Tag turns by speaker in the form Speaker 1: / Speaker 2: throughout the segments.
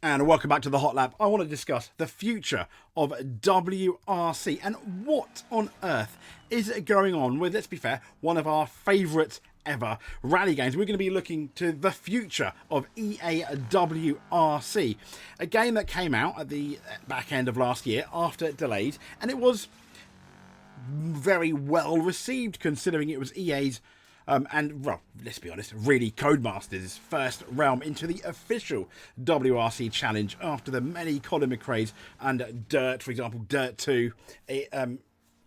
Speaker 1: And welcome back to the Hot Lap. I want to discuss the future of WRC and what on earth is going on with, let's be fair, one of our favourite ever rally games. We're going to be looking to the future of EA WRC, a game that came out at the back end of last year after it delayed, and it was very well received considering it was EA's and, well, let's be honest, really Codemasters' first realm into the official WRC challenge after the many Colin McRae's and Dirt, for example, Dirt 2,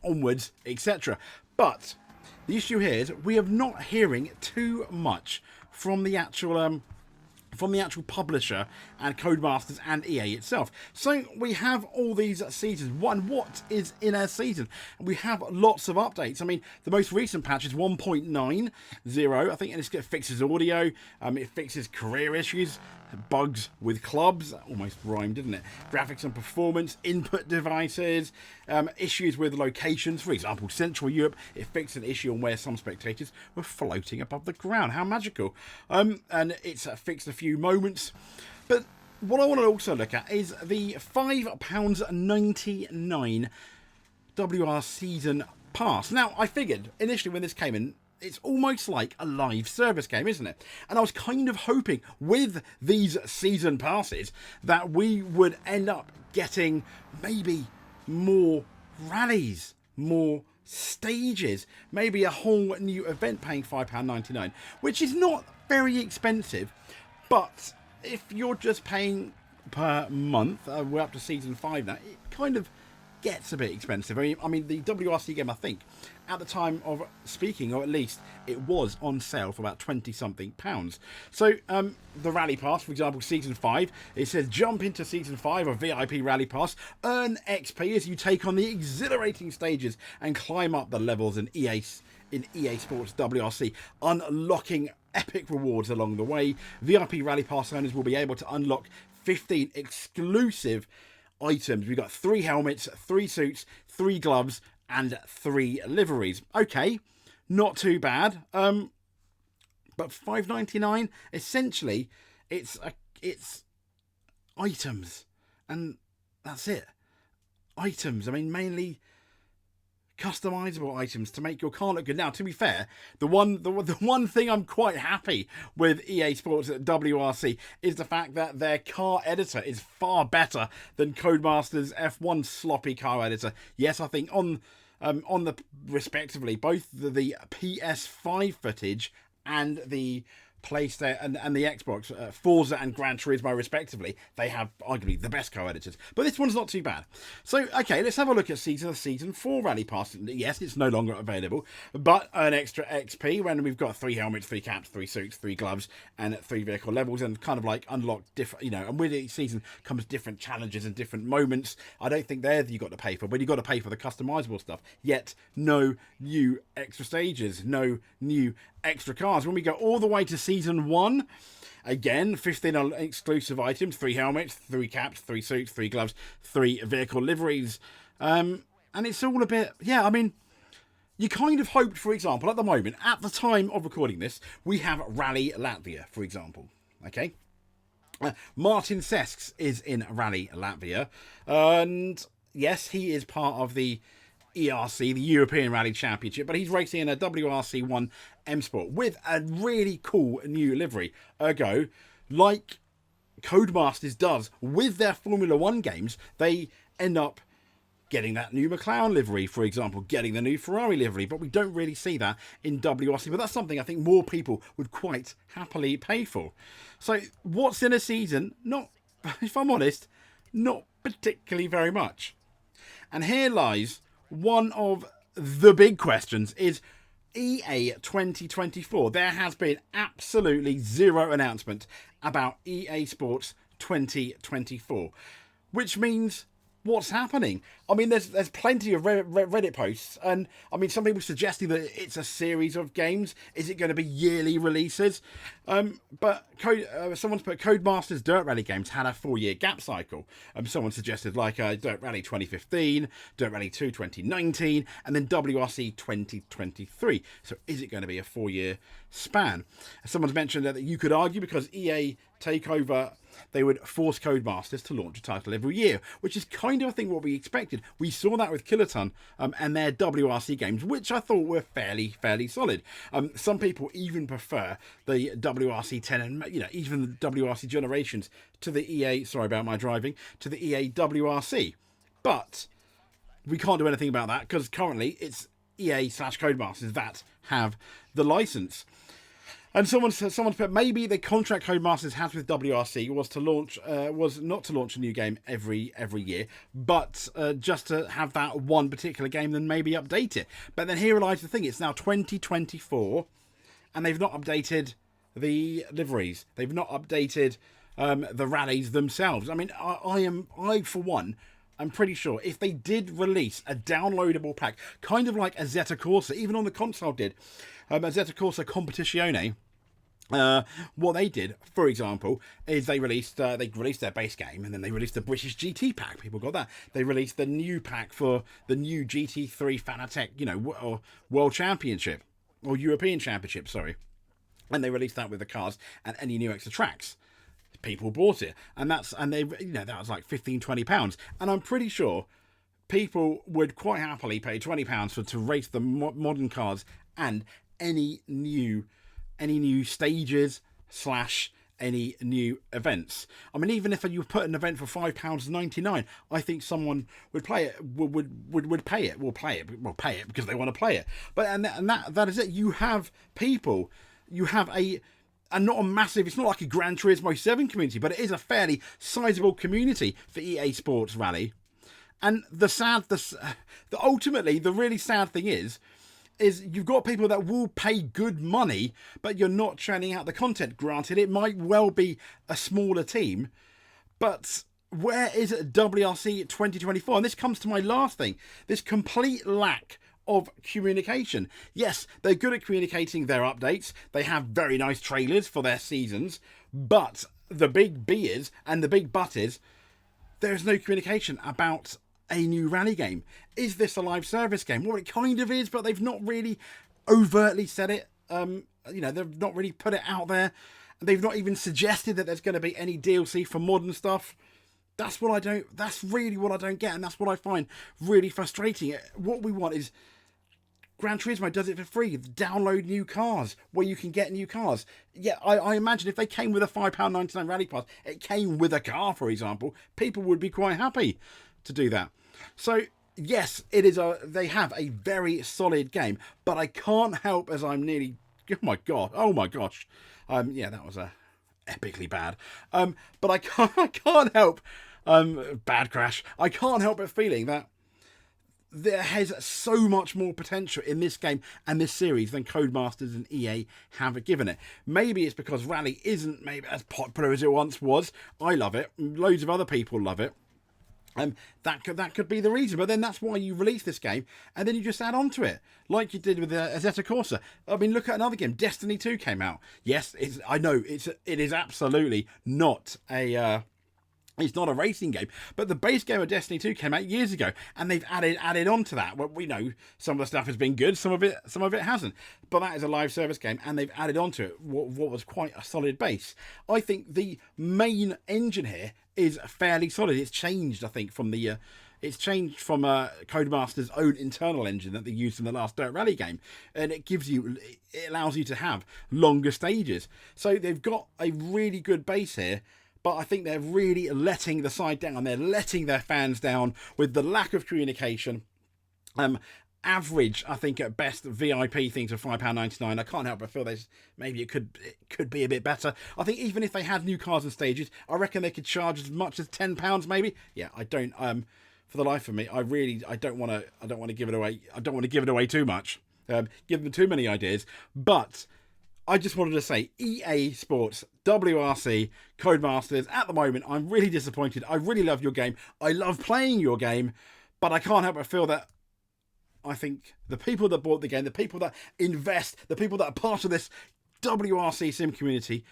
Speaker 1: onwards, etc. But the issue here is we are not hearing too much from the actual publisher and Codemasters and EA itself. So we have all these seasons. What is in a season? We have lots of updates. I mean, the most recent patch is 1.90, I think, and it fixes audio, it fixes career issues, bugs with clubs, that almost rhymed, didn't it? Graphics and performance, input devices, issues with locations. For example, Central Europe, it fixed an issue on where some spectators were floating above the ground. How magical. And it's fixed a few moments. But what I want to also look at is the £5.99 WR Season Pass. Now, I figured initially when this came in, it's almost like a live service game, isn't it? And I was kind of hoping with these season passes that we would end up getting maybe more rallies, more stages, maybe a whole new event paying £5.99, which is not very expensive. But if you're just paying per month, we're up to season 5 now, it kind of gets a bit expensive. I mean, the WRC game, I think, at the time of speaking, or at least it was on sale for about 20-something pounds. So the Rally Pass, for example, Season 5, it says jump into Season 5 of VIP Rally Pass, earn XP as you take on the exhilarating stages and climb up the levels in EA Sports WRC, unlocking epic rewards along the way. VIP Rally Pass owners will be able to unlock 15 exclusive items. We've got 3 helmets, 3 suits, 3 gloves, and 3 liveries. Okay, not too bad. But $5.99, essentially, it's items, and that's it. Items. I mean, mainly customizable items to make your car look good. Now, to be fair, the one thing I'm quite happy with EA Sports at WRC is the fact that their car editor is far better than Codemasters F1 sloppy car editor. Yes, I think on the respectively both the PS5 footage and the PlayStation and the Xbox, Forza and Gran Turismo respectively, they have arguably the best co-editors. But this one's not too bad. So, okay, let's have a look at Season 4 Rally Pass. Yes, it's no longer available, but an extra XP when we've got 3 helmets, 3 caps, 3 suits, 3 gloves, and 3 vehicle levels, and kind of like unlock different, and with each season comes different challenges and different moments. I don't think you've got to pay for, but you've got to pay for the customizable stuff. Yet, no new extra stages, no new extra cars. When we go all the way to Season 1, again, 15 exclusive items, 3 helmets, 3 caps, 3 suits, 3 gloves, 3 vehicle liveries. And it's all a bit, I mean, you kind of hoped, for example, at the moment, at the time of recording this, we have Rally Latvia, for example. Okay? Martin Sesks is in Rally Latvia. And yes, he is part of the ERC, the European Rally Championship, but he's racing in a WRC1 M Sport with a really cool new livery. Ergo, like Codemasters does with their Formula 1 games, they end up getting that new McLaren livery, for example, getting the new Ferrari livery, but we don't really see that in WRC, but that's something I think more people would quite happily pay for. So what's in a season? Not, if I'm honest, not particularly very much. And here lies one of the big questions is EA 2024. There has been absolutely zero announcement about EA Sports 2024, which means what's happening? I mean, there's plenty of Reddit posts, and I mean, some people suggesting that it's a series of games. Is it going to be yearly releases? But someone's put Codemasters Dirt Rally games had a 4-year gap cycle. Someone suggested like Dirt Rally 2015, Dirt Rally 2 2019, and then WRC 2023. So is it going to be a 4-year span? Someone's mentioned that you could argue because EA Takeover they would force Codemasters to launch a title every year, which is kind of, I think, what we expected. We saw that with Kiloton and their WRC games, which I thought were fairly solid. Some people even prefer the WRC 10 and, you know, even the WRC Generations to the EA, sorry about my driving, to the EA WRC. But we can't do anything about that because currently it's EA/Codemasters that have the license. And someone put maybe the contract Codemasters has with WRC was not to launch a new game every year, but just to have that one particular game, then maybe update it. But then here lies the thing: it's now 2024, and they've not updated the liveries. They've not updated the rallies themselves. I mean, I for one, I'm pretty sure if they did release a downloadable pack, kind of like Assetto Corsa, even on the console did, Assetto Corsa Competizione, what they did, for example, is they released their base game, and then they released the British GT pack. People got that. They released the new pack for the new GT3 Fanatec, you know, or World Championship or European Championship, sorry, and they released that with the cars and any new extra tracks. People bought it, and that was like £15-20, and I'm pretty sure people would quite happily pay £20 to race the modern cars and any new stages / any new events. I mean, even if you put an event for £5.99, I think someone would play it. Would pay it. Will pay it because they want to play it. But and that is it. You have people. You have and not a massive, it's not like a Gran Turismo 7 community, but it is a fairly sizable community for EA Sports Rally. And ultimately, the really sad thing is you've got people that will pay good money, but you're not churning out the content. Granted, it might well be a smaller team, but where is WRC 2024? And this comes to my last thing, this complete lack of communication. Yes, they're good at communicating their updates. They have very nice trailers for their seasons, but the big B is, and the big but is, there's no communication about a new rally game. Is this a live service game? Well, it kind of is, but they've not really overtly said it. They've not really put it out there. They've not even suggested that there's going to be any DLC for modern stuff. That's really what I don't get, and that's what I find really frustrating. What we want is Gran Turismo does it for free. Download new cars where you can get new cars. Yeah, I imagine if they came with a £5.99 rally pass, it came with a car, for example, people would be quite happy to do that. So yes, they have a very solid game, but I can't help as I'm nearly, oh my gosh. That was epically bad. But I can't help, bad crash. I can't help but feeling that there has so much more potential in this game and this series than Codemasters and EA have given it. Maybe it's because Rally isn't maybe as popular as it once was. I love it. Loads of other people love it. That could be the reason, but then that's why you release this game and then you just add on to it, like you did with Assetto Corsa. I mean, look at another game. Destiny 2 came out. Yes, I know it is absolutely not it's not a racing game, but the base game of Destiny 2 came out years ago, and they've added on to that. Well, we know some of the stuff has been good, some of it hasn't, but that is a live service game, and they've added on to it what was quite a solid base. I think the main engine here is fairly solid. It's changed, I think, from Codemasters' own internal engine that they used in the last Dirt Rally game, and it allows you to have longer stages. So they've got a really good base here. But I think they're really letting the side down. They're letting their fans down with the lack of communication. Average, I think, at best, VIP things are £5.99. I can't help but feel maybe it could be a bit better. I think even if they had new cars and stages, I reckon they could charge as much as £10 maybe. Yeah, I don't. For the life of me, I don't want to give it away. I don't want to give it away too much. Give them too many ideas, but I just wanted to say EA Sports, WRC, Codemasters, at the moment, I'm really disappointed. I really love your game. I love playing your game, but I can't help but feel that I think the people that bought the game, the people that invest, the people that are part of this WRC sim community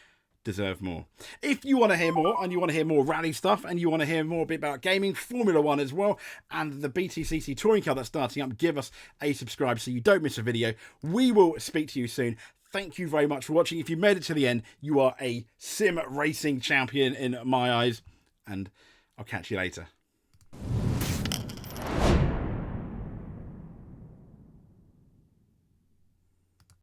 Speaker 1: deserve more. If you want to hear more, and you want to hear more rally stuff, and you want to hear more a bit about gaming, Formula 1 as well, and the BTCC touring car that's starting up, give us a subscribe so you don't miss a video. We will speak to you soon. thank you very much for watching. If you made it to the end, you are a sim racing champion in my eyes. And I'll catch you later.